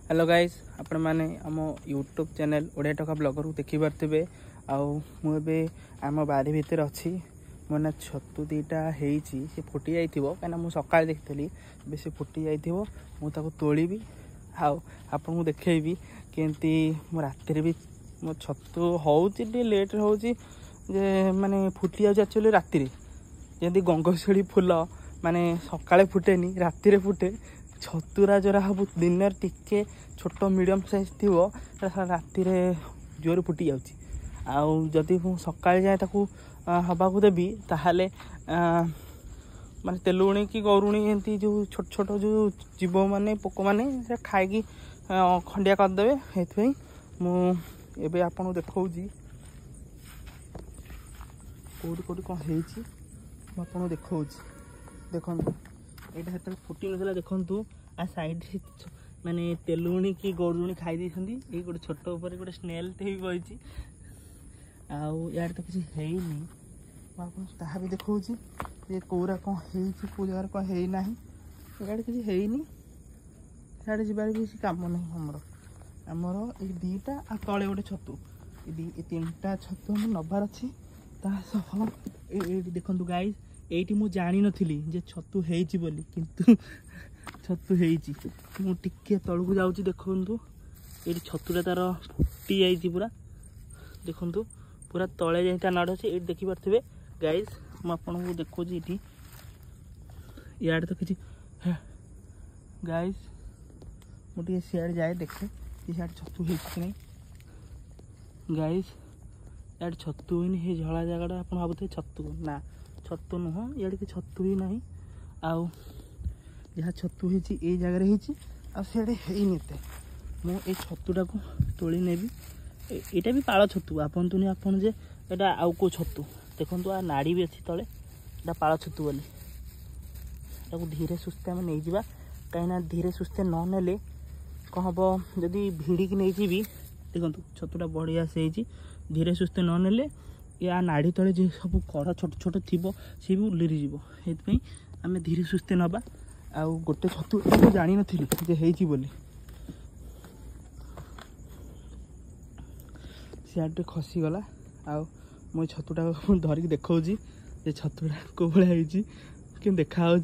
Hello guys आपण मैंने आम यूट्यूब चैनल ओडिया टका ब्लॉगर को देखी पारे मुझे आम बारी भितर अच्छी मो ना छतु दीटा से फुटी जाइए कहीं मुझे सका देखी बे से फुटी जाइए मुझे तोड़ी आपको देखी केमती मो राति भी मो छतु हो लेट हो माने फुटी जाऊँ एक्चुअली राति जमी गंगशिड़ी फुल माने सकाଳେ फुटेनी राति फुटे छतुरा जोरा हम दिन टिके छोट मीडियम साइज थी राति जोर फुटी जाऊँगी मु सकाଳେ जाए हवा को देवी ताहले माने तेलुणी कि गरुणी एमती जो छोट छोट जो जीव माने पोक मैंने खाई खंडिया करदे से मुझे आपको देखा कौटी कौटी कौन हो देखा देखो यहाँ से फुटी ना देखु आ साइड माने तेलुणी कि गरुणी खाई ये गोटे छोट उपर गोटे स्नेल भी बही आड़ तो किसी है भी देखा ये कौरा कौन हो जगार कौन है इे किसी है साढ़े जबार किसी कम नहीं आमर ये दीटा आ तले गोटे छतु ये तीन टा छतु आम नबार अच्छी ये देखु गाइज ये मुझे जानी नी जे छतु होती बोली किंतु छतु होती तलू जाऊँ देखु ये छतुटा तार फुटी जाइए पूरा देखु पूरा तले जाए नाड़ अच्छे ये देखिपे गाइज मुझे देखो ये इे तो किसी गाइज मुझे सियाड़े जाए देखे सियाड़े छतु हो गाइज इे छतु हुई झला जगह आप भावुथे छतु ना छतु नुह इे कि छतु भी ना आउ जहाँ छतु होती ये जगार होते होते मुझे छतुटा को तोली नेबी यहाँ भी पाଳ छतु आपंतुनि आपन जे एटा आउ को छतु देखो आ नाड़ी भी अच्छी तले एटा पाଳ छतु बोली धीरे सुस्थे आम नहीं जावा कहीं धीरे सुस्थे न नेले कौन हम जदि भिड़िक नहीं जी देखो छतुटा बढ़िया से धीरे सुस्थे न नेले या नाड़ी तले जो सब कड़ छोट छोट थी सी भी उल्ली जी आम धीरे सुस्थे नवा आउ गोटे छतु जानी नी जे बोली सियाटे खसीगला आउ मो छतुटा धरिक देखा जे छतुटा कौ भाई कि देखा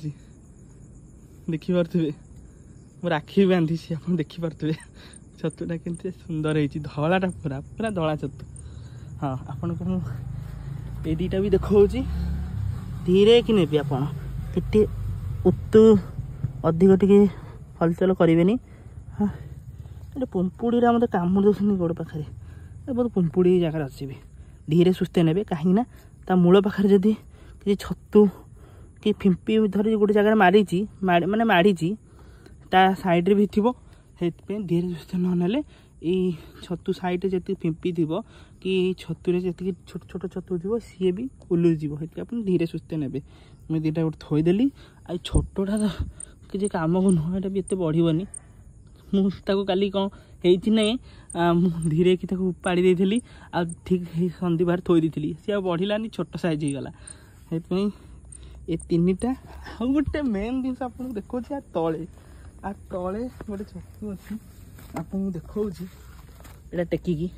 देखिपे मो राखी बांधी आप देखिपे छतुटा के सुंदर है धलाटा पूरा पूरा धला छतु हाँ आपन को ये दीटा भी देखा धीरे कि नेबी आपे उत्तु अधिक टे हलचल करें हाँ ये पुंपुड़ी मत कामुड़ दौरान गोड़ पाखे बहुत पुंपुड़ी जगार अच्छी धीरे सुस्थे ने कहीं ता मूल पाखे जदि किसी छतु कि फिंपी धर गोटे जगह मारी माने माड़ी ता साइड्रे भी थी धीरे सुस्थे न छतु साइड जी फिंपी थी कि छतुरे जी छोट छोट छतु थी सी भी उलूजी आप धीरे सुस्थे ने मुझे दीटा गोटे थोदेली आ छोटा तो किसी कम को नुह भी एत बढ़नी मुझे काली कौन हो धीरे कि उपाड़ी देती आ ठीक संधि बाहर थोदी सी बढ़लानी छोट साइज होगला से ये तीन टा आ गोटे मेन जिन आप देखा तले आ तले गोटे छतु अच्छी आपको देखा यहाँ टेकिकी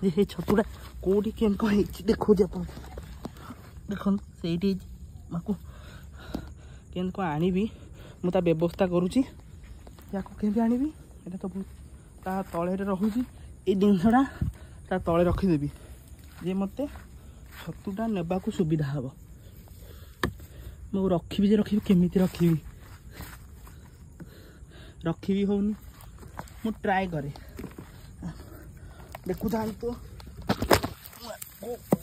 ये छतुटा कौटी के कौन देखा देख से कौन आनी मुझे व्यवस्था करुँची या केमी आनी ये तो बहुत ता तले रोचे ये जिनसा ता तले रखीदेवी जे मत छतुटा नेबा को सुविधा हम मु रखी जे रखी केमी रखी भी होनी मु ट्राए करे देखु तो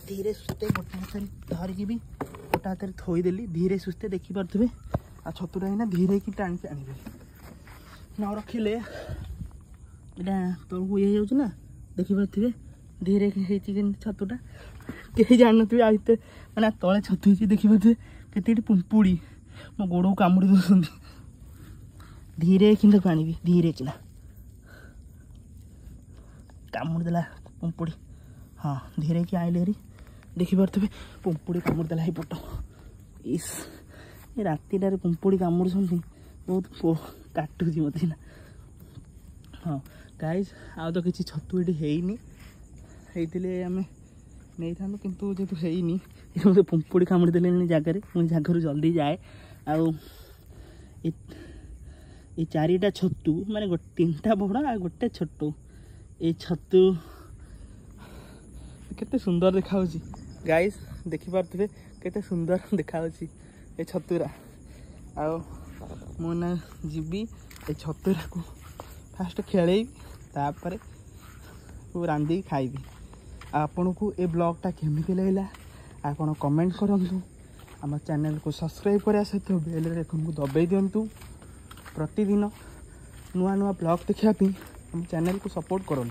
धीरे सुस्थे गोटे हाथ धरिकी भी गोटे हाथ थोदेली धीरे सुस्थे देखिपे आ छतुटा ही धीरे कि टाणी आने न रखिले यहाँ तलू ये ना देखिपे धीरे छतुटा कहीं जान थे आते मैंने तले छतु देखिपे के पुंपुड़ी मो गोड़ को कामुड़ी दौरान धीरे कि आनी धीरे कि कामुड़ी देला पुंपुड़ी हाँ धीरे कि आइले हरी देखिपे पुंपुड़ी कामुड़ी देला पट इस रातिटार पुंपुड़ी कामुड़ी बहुत काटुची मत हाँ गाइज आउ तो किसी छतु ये हैनी होते आम नहीं था किंतु जेतु हैनी मत पुंपुड़ी कामुड़ी देले जगह मुझे जगह जल्दी जाए आउ ये चारिटा छतु माने तीनटा बड़ आ गोटे छोटू ये छतु केते सुंदर देखा गाइस देखिपे केते सुंदर देखा ये छतुरा आउ मुना जीवी ये छतुरा को फास्ट खेल तापर रांधि खाइबी आपन को ये ब्लॉगटा केमिति लगला आपन कमेंट करंतु आम चैनल को सब्सक्राइब करा सहित बेल आइकन को दबाई दिंतु प्रतिदिन नुआ नुआ ब्लॉग देखा आम चैनल को सपोर्ट करूँ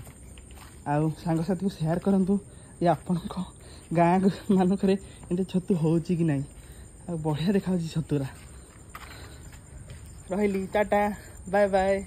आउ सांगसाथी को शेयर करूँ ये आपण गाँ मानक छतु हो कि नहीं बढ़िया देखा छतुरा रही टाटा बाय बाय।